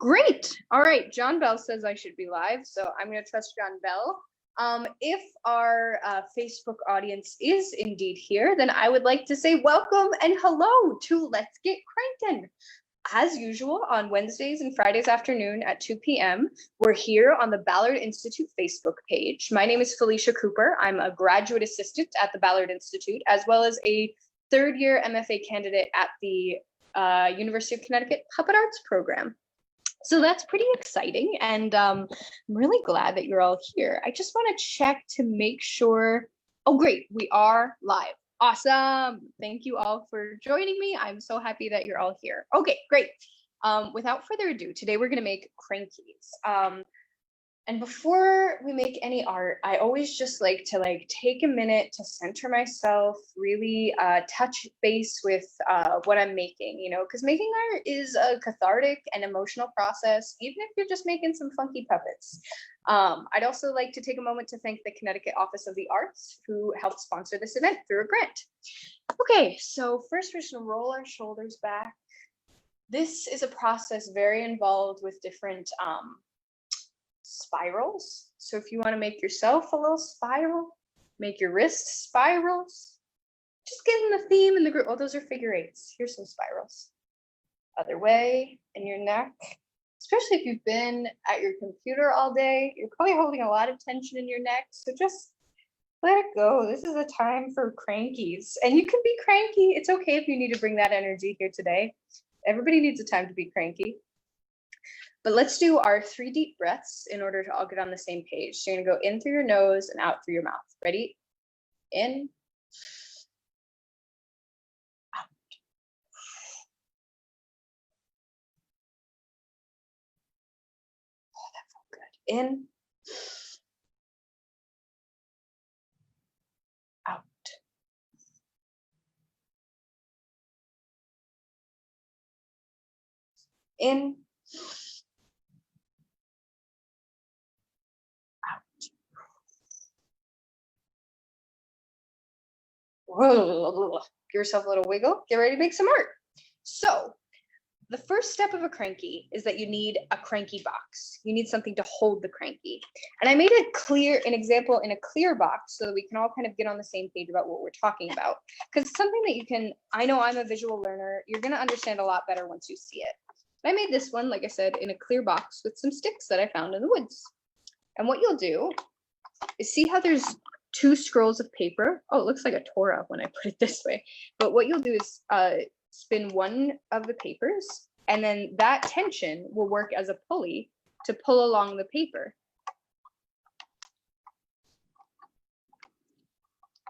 Great. All right. John Bell says I should be live, so I'm going to trust John Bell. If our Facebook audience is indeed here, then I would like to say welcome and hello to Let's Get Crankin'. As usual, on Wednesdays and Fridays afternoon at 2 p.m., we're here on the Ballard Institute Facebook page. My name is Felicia Cooper. I'm a graduate assistant at the Ballard Institute, as well as a third-year MFA candidate at the University of Connecticut Puppet Arts program. So that's pretty exciting, and I'm really glad that you're all here. I just want to check to make sure. Oh, great, we are live. Awesome. Thank you all for joining me. I'm so happy that you're all here. Okay, great. Without further ado, today we're going to make crankies. And before we make any art, I always just like to take a minute to center myself, really touch base with what I'm making, you know, because making art is a cathartic and emotional process, even if you're just making some funky puppets. I'd also like to take a moment to thank the Connecticut Office of the Arts, who helped sponsor this event through a grant. Okay, so first we're just gonna roll our shoulders back. This is a process very involved with different spirals. So if you want to make yourself a little spiral, make your wrists spirals, just get in the theme and the group. Oh, those are figure eights. Here's some spirals. Other way in your neck, especially if you've been at your computer all day, you're probably holding a lot of tension in your neck. So just let it go. This is a time for crankies, and you can be cranky. It's okay if you need to bring that energy here today. Everybody needs a time to be cranky. But let's do our 3 deep breaths in order to all get on the same page. So you're gonna go in through your nose and out through your mouth. Ready? In. Out. Oh, that felt good. In. Out. In. Give yourself a little wiggle. Get ready to make some art. So the first step of a cranky is that you need a cranky box. You need something to hold the cranky. And I made it clear, an example in a clear box so that we can all kind of get on the same page about what we're talking about. Because it's something that you can, I know I'm a visual learner, you're gonna understand a lot better once you see it. I made this one, like I said, in a clear box with some sticks that I found in the woods. And what you'll do is see how there's 2 scrolls of paper. Oh, it looks like a Torah when I put it this way. But what you'll do is spin one of the papers, and then that tension will work as a pulley to pull along the paper.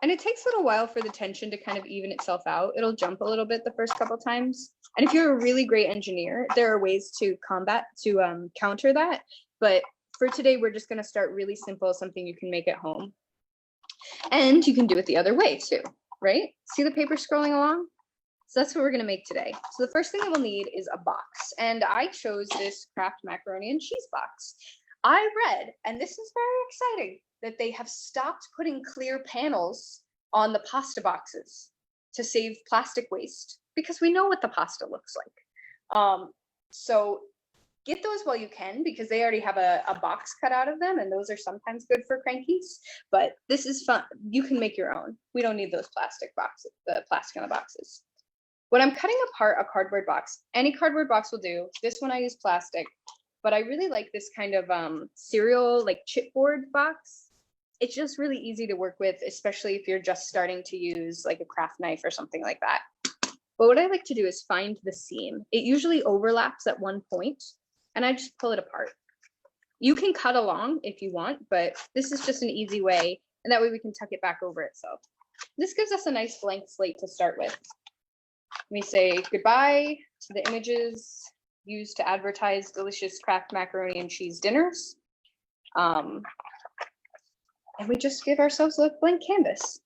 And it takes a little while for the tension to kind of even itself out. It'll jump a little bit the first couple times. And if you're a really great engineer, there are ways to counter that. But for today, we're just going to start really simple, something you can make at home. And you can do it the other way too, right? See the paper scrolling along? So that's what we're going to make today. So the first thing that we'll need is a box. And I chose this Kraft macaroni and cheese box. I read, and this is very exciting, that they have stopped putting clear panels on the pasta boxes to save plastic waste, because we know what the pasta looks like. So get those while you can, because they already have a box cut out of them, and those are sometimes good for crankies, but this is fun. You can make your own. We don't need those plastic boxes, the plastic on the boxes. When I'm cutting apart a cardboard box, any cardboard box will do. This one I use plastic, but I really like this kind of cereal, like chipboard box. It's just really easy to work with, especially if you're just starting to use like a craft knife or something like that. But what I like to do is find the seam. It usually overlaps at one point, and I just pull it apart. You can cut along if you want, but this is just an easy way, and that way we can tuck it back over itself. This gives us a nice blank slate to start with. Let me say goodbye to the images used to advertise delicious Kraft macaroni and cheese dinners. And we just give ourselves a blank canvas.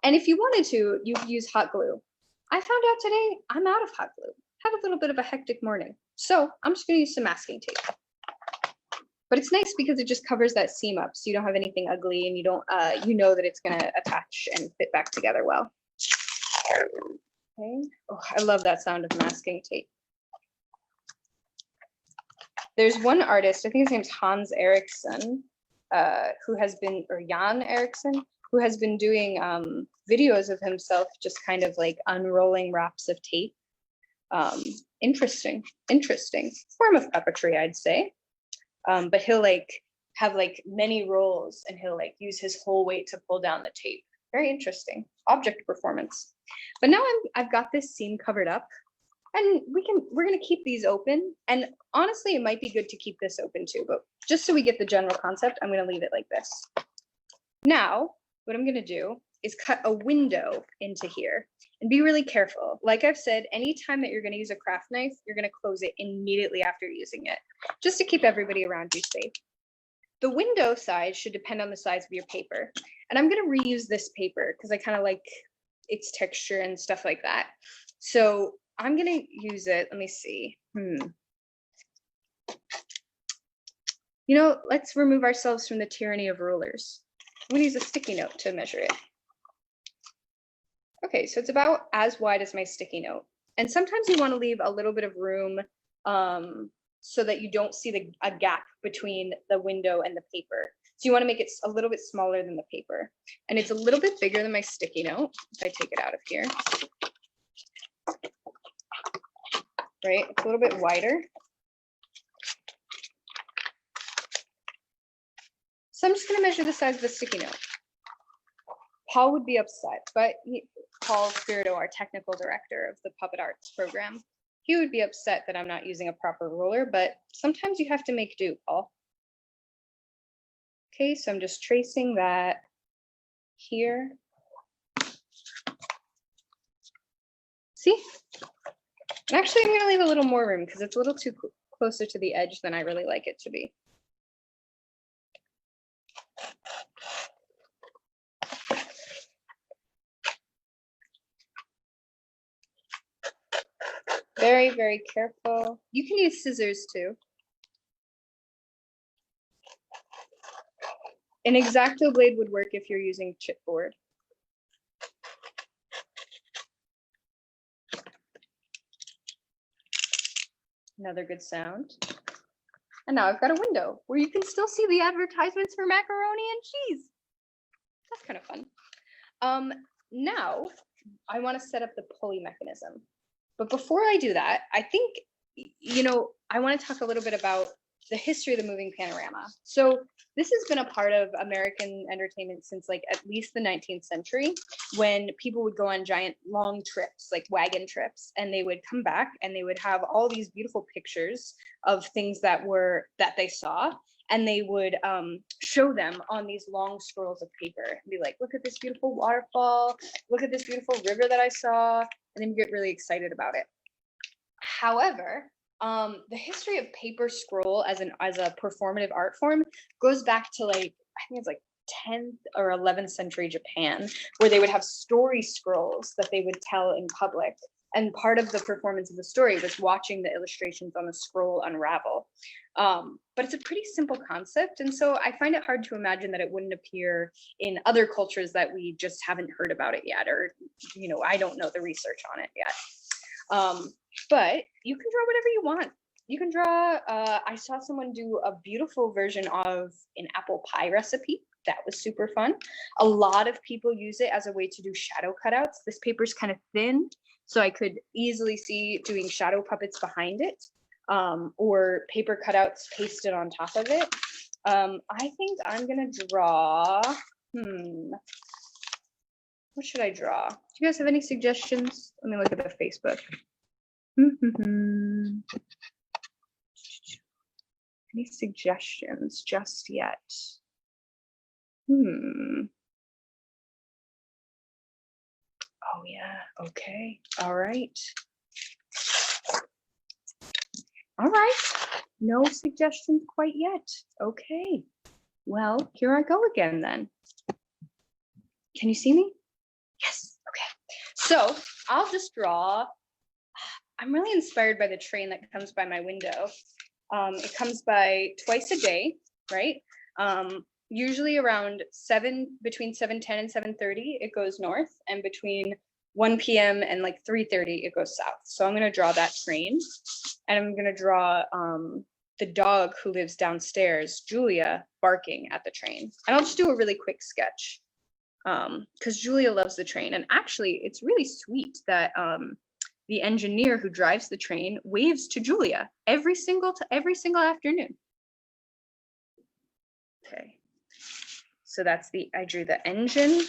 And if you wanted to, you could use hot glue. I found out today I'm out of hot glue. Had a little bit of a hectic morning. So I'm just gonna use some masking tape. But it's nice because it just covers that seam up, so you don't have anything ugly, and you don't, you know that it's gonna attach and fit back together well. Okay. Oh, I love that sound of masking tape. There's one artist, I think his name's Hans Eriksson, who has been, or Jan Eriksson, who has been doing videos of himself just kind of like unrolling wraps of tape. Interesting form of puppetry, I'd say. But he'll like have like many rolls and he'll like use his whole weight to pull down the tape. Very interesting object performance. But now I've got this scene covered up, and we're gonna keep these open. And honestly, it might be good to keep this open too, but just so we get the general concept, I'm gonna leave it like this. Now, what I'm gonna do is cut a window into here and be really careful. Like I've said, anytime that you're gonna use a craft knife, you're gonna close it immediately after using it, just to keep everybody around you safe. The window size should depend on the size of your paper. And I'm gonna reuse this paper because I kind of like its texture and stuff like that. So I'm gonna use it, let me see. You know, let's remove ourselves from the tyranny of rulers. I'm gonna use a sticky note to measure it. Okay, so it's about as wide as my sticky note. And sometimes you want to leave a little bit of room so that you don't see a gap between the window and the paper. So you want to make it a little bit smaller than the paper. And it's a little bit bigger than my sticky note if I take it out of here. Right, it's a little bit wider. So I'm just going to measure the size of the sticky note. Paul would be upset, but Paul Spirito, our technical director of the Puppet Arts program, he would be upset that I'm not using a proper ruler, but sometimes you have to make do, Paul. Okay, so I'm just tracing that here. See? And actually, I'm going to leave a little more room because it's a little too closer to the edge than I really like it to be. Very, very careful. You can use scissors too. An X-Acto blade would work if you're using chipboard. Another good sound. And now I've got a window where you can still see the advertisements for macaroni and cheese. That's kind of fun. Now I want to set up the pulley mechanism. But before I do that, I think, you know, I want to talk a little bit about the history of the moving panorama. So this has been a part of American entertainment since like at least the 19th century, when people would go on giant long trips, like wagon trips, and they would come back and they would have all these beautiful pictures of things that they saw, and they would show them on these long scrolls of paper and be like, look at this beautiful waterfall, look at this beautiful river that I saw, and then get really excited about it. However, the history of paper scroll as a performative art form goes back to like, I think it's like 10th or 11th century Japan, where they would have story scrolls that they would tell in public. And part of the performance of the story was watching the illustrations on the scroll unravel. But it's a pretty simple concept. And so I find it hard to imagine that it wouldn't appear in other cultures that we just haven't heard about it yet, or, you know, I don't know the research on it yet. But you can draw whatever you want. You can draw, I saw someone do a beautiful version of an apple pie recipe. That was super fun. A lot of people use it as a way to do shadow cutouts. This paper's kind of thin, so I could easily see doing shadow puppets behind it, or paper cutouts pasted on top of it. I think I'm gonna draw, what should I draw? Do you guys have any suggestions? Let me look at the Facebook. Any suggestions just yet? Oh yeah, okay, all right. All right, no suggestions quite yet. Okay, well, here I go again then. Can you see me? Yes, okay. So I'll just draw. I'm really inspired by the train that comes by my window. It comes by twice a day, right? Usually around between 7:10 and 7:30, it goes north, and between 1 p.m. and like 3:30, it goes south. So I'm gonna draw that train, and I'm gonna draw the dog who lives downstairs, Julia, barking at the train. And I'll just do a really quick sketch because Julia loves the train. And actually, it's really sweet that the engineer who drives the train waves to Julia every single afternoon. Okay, so that's I drew the engine.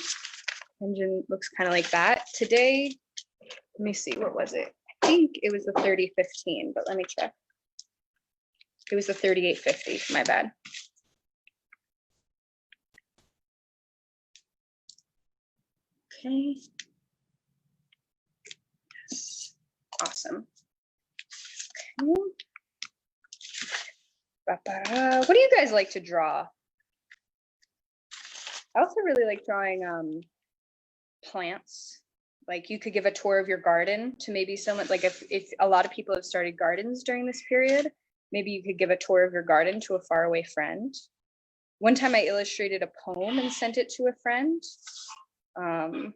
Engine looks kind of like that. Today, let me see, what was it? I think it was the 3015, but let me check. It was the 3850, my bad. Okay. Yes. Awesome. Okay. What do you guys like to draw? I also really like drawing plants. Like you could give a tour of your garden to maybe someone, like if a lot of people have started gardens during this period, maybe you could give a tour of your garden to a faraway friend. One time I illustrated a poem and sent it to a friend. I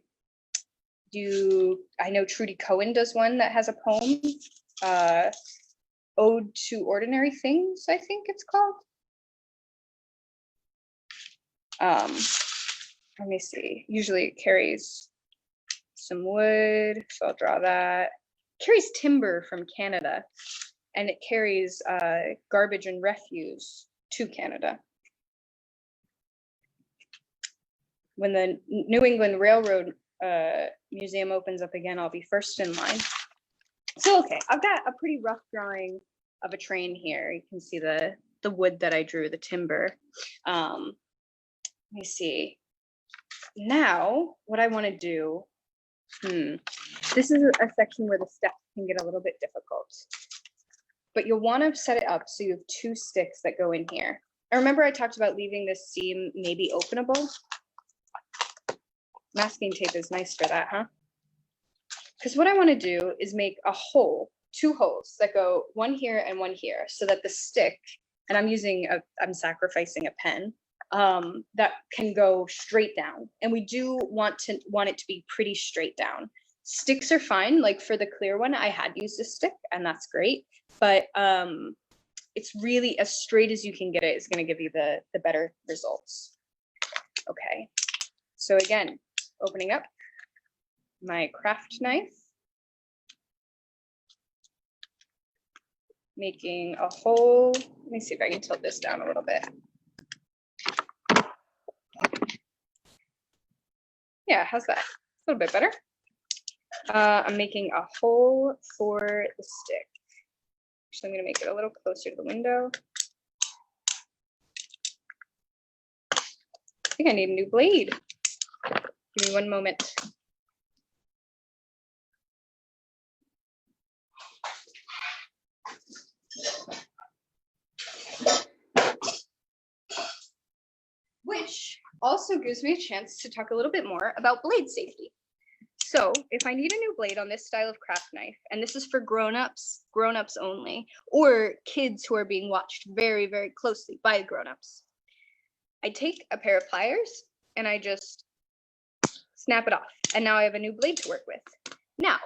know Trudy Cohen does one that has a poem, Ode to Ordinary Things, I think it's called. Let me see, usually it carries some wood, so I'll draw that. It carries timber from Canada, and it carries garbage and refuse to Canada. When the New England Railroad Museum opens up again, I'll be first in line. So, okay, I've got a pretty rough drawing of a train here. You can see the wood that I drew, the timber. Let me see. Now, what I want to do, this is a section where the steps can get a little bit difficult. But you'll want to set it up so you have 2 sticks that go in here. I remember I talked about leaving this seam maybe openable. Masking tape is nice for that, huh? Because what I want to do is make a hole, 2 holes that go one here and one here, so that the stick, and I'm sacrificing a pen, that can go straight down. And we do want it to be pretty straight down. Sticks are fine. Like for the clear one, I had used a stick, and that's great. But it's really as straight as you can get it is going to give you the better results. Okay. So again, opening up my craft knife, making a hole. Let me see if I can tilt this down a little bit. Yeah, how's that? A little bit better. I'm making a hole for the stick. So I'm going to make it a little closer to the window. I think I need a new blade. Give me one moment. Which also gives me a chance to talk a little bit more about blade safety. So if I need a new blade on this style of craft knife, and this is for grown-ups only, or kids who are being watched very, very closely by grown-ups, I take a pair of pliers and I just snap it off. And now I have a new blade to work with. Now,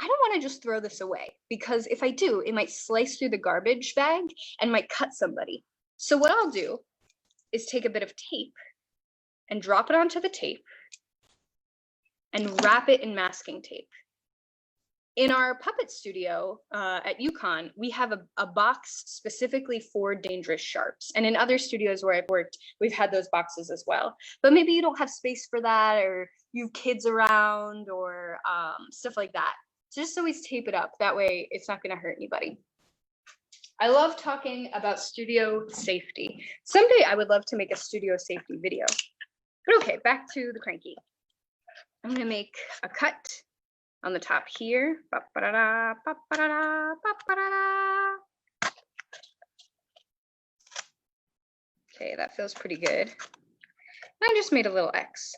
I don't want to just throw this away, because if I do, it might slice through the garbage bag and might cut somebody. So what I'll do is take a bit of tape and drop it onto the tape and wrap it in masking tape. In our puppet studio at UConn, we have a box specifically for dangerous sharps. And in other studios where I've worked, we've had those boxes as well. But maybe you don't have space for that, or you have kids around, or stuff like that. So just always tape it up. That way it's not going to hurt anybody. I love talking about studio safety. Someday I would love to make a studio safety video. But okay, back to the cranky. I'm going to make a cut on the top here. Okay, that feels pretty good. I just made a little X.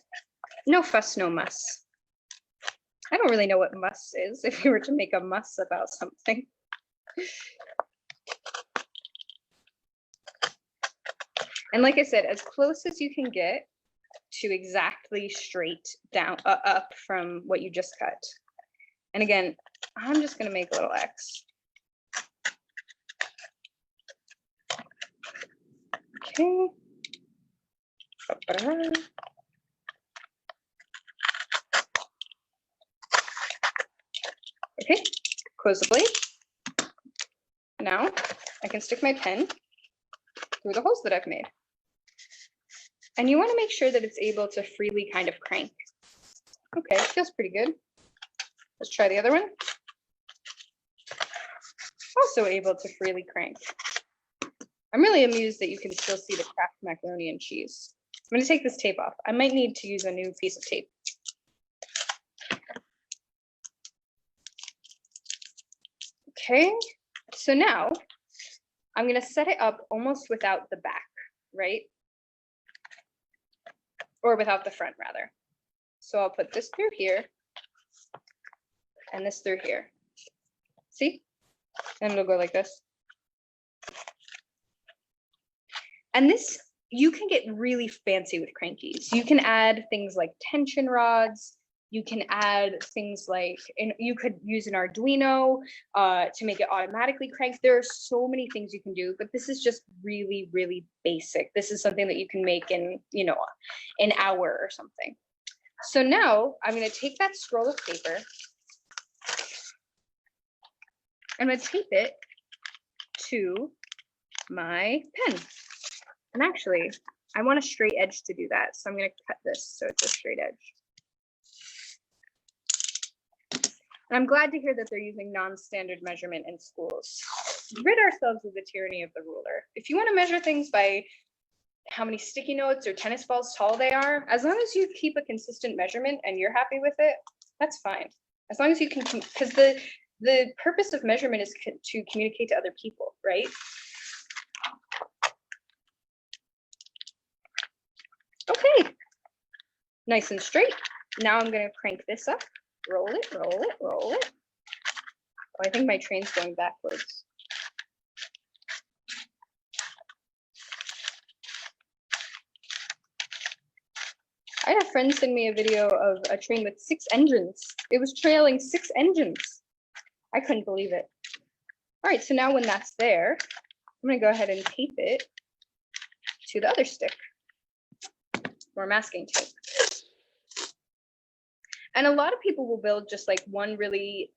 No fuss, no muss. I don't really know what muss is, if you were to make a muss about something. And like I said, as close as you can get to exactly straight down, up from what you just cut. And again, I'm just going to make a little X. Okay. Okay, close the blade. Now I can stick my pen through the holes that I've made. And you want to make sure that it's able to freely kind of crank. Okay, feels pretty good. Let's try the other one. Also able to freely crank. I'm really amused that you can still see the cracked macaroni and cheese. I'm going to take this tape off. I might need to use a new piece of tape. Okay, so now I'm going to set it up almost without the back, right? Or without the front, rather. So I'll put this through here and this through here. See? And it'll go like this. And this, you can get really fancy with crankies. You can add things like tension rods. You can add things like, and you could use an Arduino to make it automatically crank. There are so many things you can do, but this is just really, really basic. This is something that you can make in, you know, an hour or something. So now I'm going to take that scroll of paper. I'm going to tape it to my pen. And actually, I want a straight edge to do that. So I'm going to cut this so it's a straight edge. And I'm glad to hear that they're using non-standard measurement in schools. Rid ourselves of the tyranny of the ruler. If you want to measure things by how many sticky notes or tennis balls tall they are, as long as you keep a consistent measurement and you're happy with it, that's fine. As long as you can, because the purpose of measurement is to communicate to other people, right? Okay, nice and straight. Now I'm going to crank this up. Roll it, roll it, roll it. Oh, I think my train's going backwards. I had a friend send me a video of a train with 6 engines. It was trailing 6 engines. I couldn't believe it. All right, so now when that's there, I'm gonna go ahead and tape it to the other stick. More masking tape. And a lot of people will build just like one really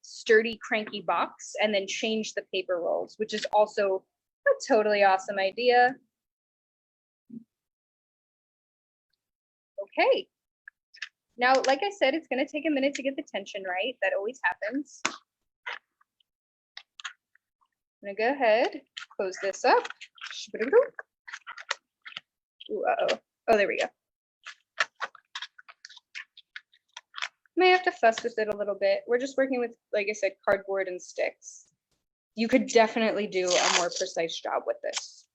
sturdy, cranky box and then change the paper rolls, which is also a totally awesome idea. Okay. Now, like I said, it's going to take a minute to get the tension right. That always happens. I'm going to go ahead, close this up. Ooh, uh-oh. Oh, there we go. May have to fuss with it a little bit. We're just working with, like I said, cardboard and sticks. You could definitely do a more precise job with this.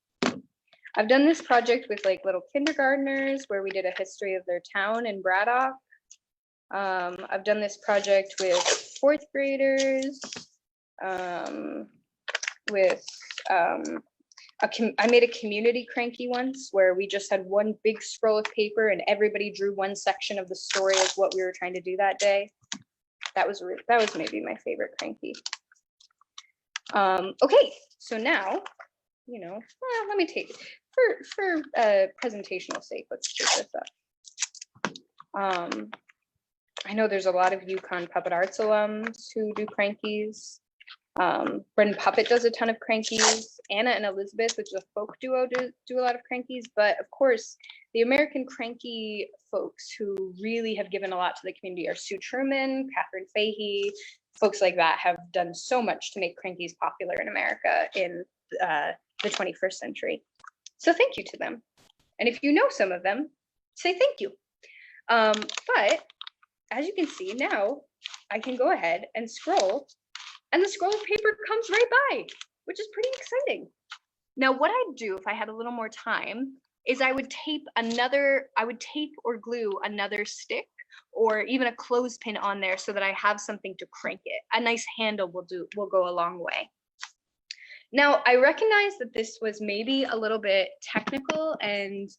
I've done this project with like little kindergartners where we did a history of their town in Braddock. I've done this project with 4th graders, I made a community cranky once where we just had one big scroll of paper and everybody drew one section of the story of what we were trying to do that day. That was maybe my favorite cranky. Okay, so now, you know, let me take for presentational sake. Let's take this up. I know there's a lot of UConn Puppet Arts alums who do crankies. Brendan Puppet does a ton of crankies. Anna and Elizabeth, which is a folk duo, do a lot of crankies. But of course, the American cranky folks who really have given a lot to the community are Sue Truman, Catherine Fahey. Folks like that have done so much to make crankies popular in America in the 21st century. So thank you to them. And if you know some of them, say thank you. But as you can see now, I can go ahead and scroll, and the scroll of paper comes right by, which is pretty exciting. Now, what I'd do if I had a little more time is I would tape or glue another stick or even a clothespin on there so that I have something to crank it. A nice handle will go a long way. Now, I recognize that this was maybe a little bit technical, and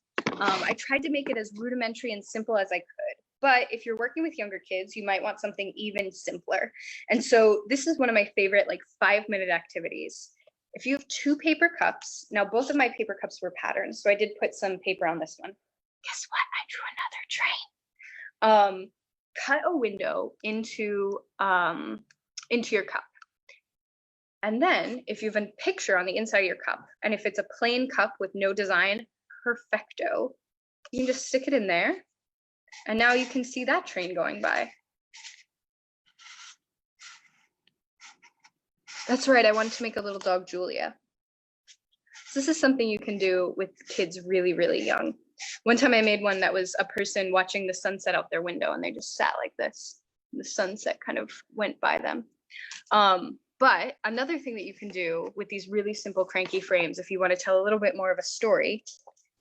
I tried to make it as rudimentary and simple as I could. But if you're working with younger kids, you might want something even simpler. And so this is one of my favorite like 5-minute activities. if you have 2 paper cups, now both of my paper cups were patterned, so I did put some paper on this one. Guess what? I drew another train. Cut a window into your cup. And then if you have a picture on the inside of your cup, and if it's a plain cup with no design, perfecto. You can just stick it in there, and now you can see that train going by. That's right, I wanted to make a little dog, Julia. So this is something you can do with kids really, really young. One time I made one that was a person watching the sunset out their window, and they just sat like this. The sunset kind of went by them. But another thing that you can do with these really simple cranky frames, if you want to tell a little bit more of a story,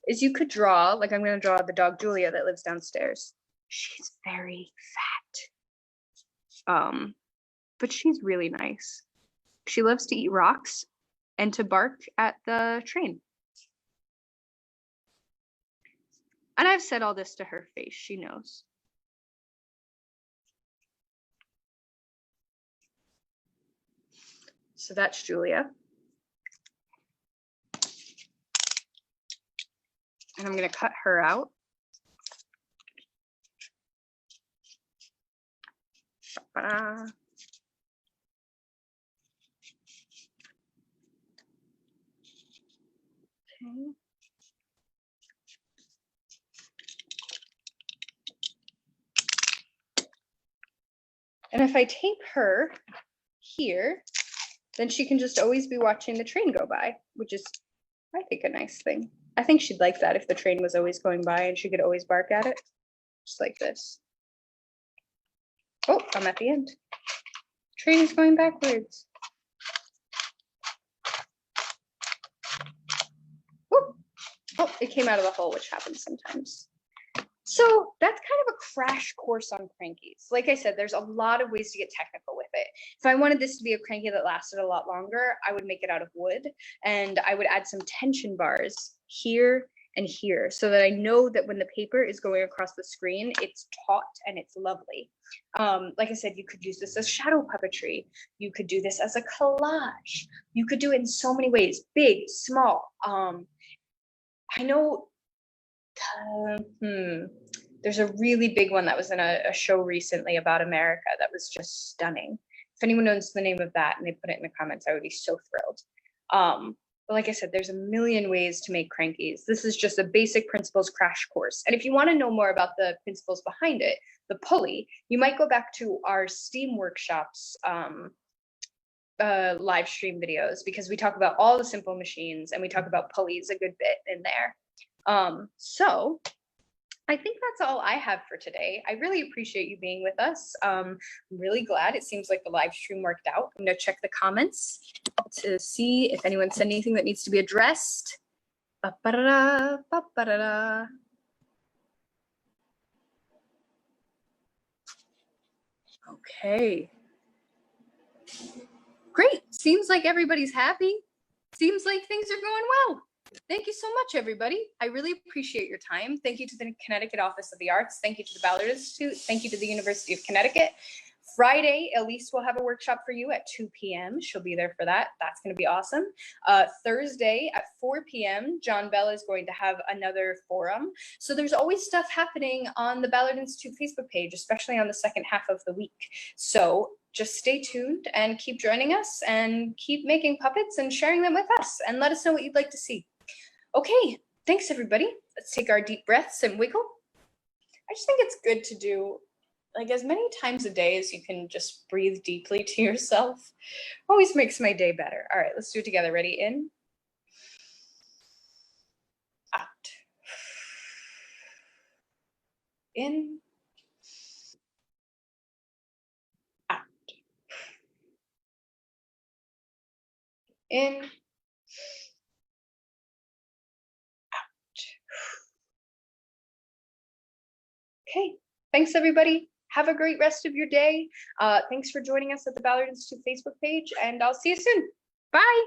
is you could draw, like I'm going to draw the dog Julia that lives downstairs. She's very fat. But she's really nice. She loves to eat rocks and to bark at the train. And I've said all this to her face, she knows. So that's Julia. And I'm going to cut her out. Okay. And if I tape her here, then she can just always be watching the train go by, which is, I think, a nice thing. I think she'd like that if the train was always going by and she could always bark at it, just like this. Oh, I'm at the end. Train is going backwards. Oh, it came out of the hole, which happens sometimes. So that's kind of a crash course on crankies. Like I said, there's a lot of ways to get technical with it. If I wanted this to be a cranky that lasted a lot longer, I would make it out of wood, and I would add some tension bars here and here so that I know that when the paper is going across the screen, it's taut and it's lovely. Like I said, you could use this as shadow puppetry. You could do this as a collage. You could do it in so many ways, big, small. I know there's a really big one that was in a show recently about America that was just stunning. If anyone knows the name of that and they put it in the comments, I would be so thrilled. But like I said, there's a million ways to make crankies. This is just a basic principles crash course. And if you want to know more about the principles behind it, the pulley, you might go back to our STEAM workshops live stream videos, because we talk about all the simple machines and we talk about pulleys a good bit in there. So I think that's all I have for today. I really appreciate you being with us. I'm really glad. It seems like the live stream worked out. I'm going to check the comments to see if anyone said anything that needs to be addressed. Ba-ba-da-da, ba-ba-da-da. Okay. Great. Seems like everybody's happy. Seems like things are going well. Thank you so much, everybody. I really appreciate your time. Thank you to the Connecticut Office of the Arts. Thank you to the Ballard Institute. Thank you to the University of Connecticut. Friday, Elise will have a workshop for you at 2 p.m. She'll be there for that. That's going to be awesome. Thursday at 4 p.m., John Bell is going to have another forum. So there's always stuff happening on the Ballard Institute Facebook page, especially on the second half of the week. So just stay tuned and keep joining us and keep making puppets and sharing them with us, and let us know what you'd like to see. Okay, thanks everybody. Let's take our deep breaths and wiggle. I just think it's good to do like as many times a day as you can just breathe deeply to yourself. Always makes my day better. All right, let's do it together. Ready? In. Out. In. Out. In. Okay, thanks everybody. Have a great rest of your day. Thanks for joining us at the Ballard Institute Facebook page, and I'll see you soon. Bye.